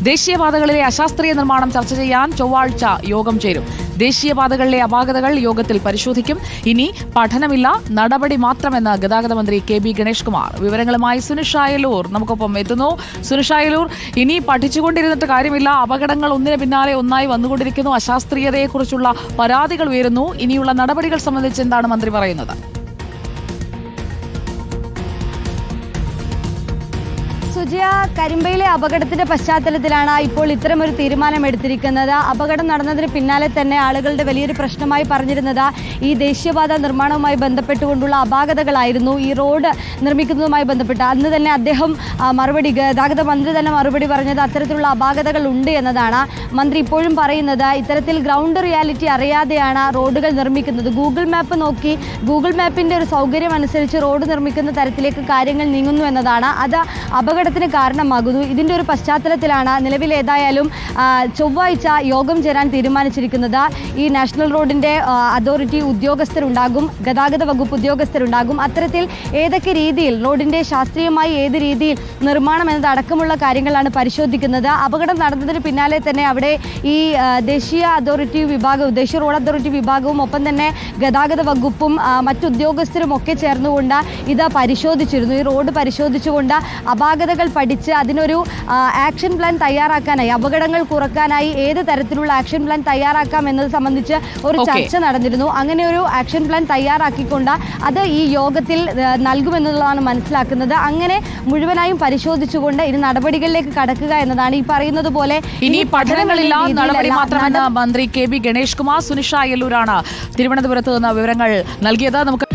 ദേശീയപാതകളിലെ അശാസ്ത്രീയ നിർമ്മാണം ചർച്ച ചെയ്യാൻ ചൊവ്വാഴ്ച യോഗം ചേരും. ദേശീയപാതകളിലെ അപാകതകൾ യോഗത്തിൽ പരിശോധിക്കും. ഇനി പഠനമില്ല, നടപടി മാത്രമെന്ന് ഗതാഗത മന്ത്രി KB ഗണേഷ് കുമാർ. വിവരങ്ങളുമായി സുനിഷ അയലൂർ നമുക്കൊപ്പം എത്തുന്നു. സുനിഷ അയലൂർ, ഇനി പഠിച്ചുകൊണ്ടിരുന്നിട്ട് കാര്യമില്ല, അപകടങ്ങൾ ഒന്നിന് പിന്നാലെ ഒന്നായി വന്നുകൊണ്ടിരിക്കുന്നു, അശാസ്ത്രീയതയെക്കുറിച്ചുള്ള പരാതികൾ ഉയരുന്നു. ഇനിയുള്ള നടപടികൾ സംബന്ധിച്ച് എന്താണ് മന്ത്രി പറയുന്നത്? സുജയ, കരിമ്പയിലെ അപകടത്തിന്റെ പശ്ചാത്തലത്തിലാണ് ഇപ്പോൾ ഇത്തരമൊരു തീരുമാനം എടുത്തിരിക്കുന്നത്. അപകടം നടന്നതിന് പിന്നാലെ തന്നെ ആളുകളുടെ വലിയൊരു പ്രശ്നമായി പറഞ്ഞിരുന്നത് ഈ ദേശീയപാത നിർമ്മാണവുമായി ബന്ധപ്പെട്ടുകൊണ്ടുള്ള അപാകതകളായിരുന്നു. ഈ റോഡ് നിർമ്മിക്കുന്നതുമായി ബന്ധപ്പെട്ട് അന്ന് തന്നെ അദ്ദേഹം ഗതാഗത മന്ത്രി തന്നെ മറുപടി പറഞ്ഞത് അത്തരത്തിലുള്ള അപാകതകൾ ഉണ്ട് എന്നതാണ്. മന്ത്രി ഇപ്പോഴും പറയുന്നത് ഇത്തരത്തിൽ ഗ്രൗണ്ട് റിയാലിറ്റി അറിയാതെയാണ് റോഡുകൾ നിർമ്മിക്കുന്നത്. ഗൂഗിൾ മാപ്പ് നോക്കി ഗൂഗിൾ മാപ്പിന്റെ ഒരു സൗകര്യം അനുസരിച്ച് റോഡ് നിർമ്മിക്കുന്ന തരത്തിലേക്ക് കാര്യങ്ങൾ നീങ്ങുന്നു എന്നതാണ്. അത് അപകടത്തിന് കാരണമാകുന്നു. ഇതിൻ്റെ ഒരു പശ്ചാത്തലത്തിലാണ് നിലവിൽ ഏതായാലും ചൊവ്വാഴ്ച യോഗം ചേരാൻ തീരുമാനിച്ചിരിക്കുന്നത്. ഈ നാഷണൽ റോഡിൻ്റെ അതോറിറ്റി ഉദ്യോഗസ്ഥരുണ്ടാകും, ഗതാഗത വകുപ്പ് ഉദ്യോഗസ്ഥരുണ്ടാകും. അത്തരത്തിൽ ഏതൊക്കെ രീതിയിൽ റോഡിൻ്റെ ശാസ്ത്രീയമായി ഏത് രീതിയിൽ നിർമ്മാണം എന്നതടക്കമുള്ള കാര്യങ്ങളാണ് പരിശോധിക്കുന്നത്. അപകടം നടന്നതിന് പിന്നാലെ തന്നെ അവിടെ ഈ ദേശീയ റോഡ് അതോറിറ്റി വിഭാഗവും ഒപ്പം തന്നെ ഗതാഗത വകുപ്പും മറ്റുദ്യോഗസ്ഥരും ഒക്കെ ചേർന്നുകൊണ്ട് ഇത് പരിശോധിച്ചിരുന്നു. ഈ റോഡ് പരിശോധിച്ചുകൊണ്ട് അപാകതകൾ പഠിച്ച് അതിനൊരു ആക്ഷൻ പ്ലാൻ തയ്യാറാക്കാനായി, അപകടങ്ങൾ കുറക്കാനായി ഏത് തരത്തിലുള്ള ആക്ഷൻ പ്ലാൻ തയ്യാറാക്കാം എന്നത് സംബന്ധിച്ച് ഒരു ചർച്ച നടന്നിരുന്നു. അങ്ങനെ ഒരു ആക്ഷൻ പ്ലാൻ തയ്യാറാക്കിക്കൊണ്ട് അത് ഈ യോഗത്തിൽ നൽകുമെന്നുള്ളതാണ് മനസ്സിലാക്കുന്നത്. അങ്ങനെ മുഴുവനായും പരിശോധിച്ചുകൊണ്ട് ഇനി നടപടികളിലേക്ക് കടക്കുക എന്നതാണ്. ഈ പറയുന്നത് പോലെ ഇനി പഠനങ്ങളില്ല, നടപടി മാത്രമെന്ന് മന്ത്രി KB ഗണേഷ് കുമാർ. സുനിഷ അയലൂരാണ് തിരുവനന്തപുരത്ത് നിന്ന് വിവരങ്ങൾ നൽകിയത്. നമുക്ക്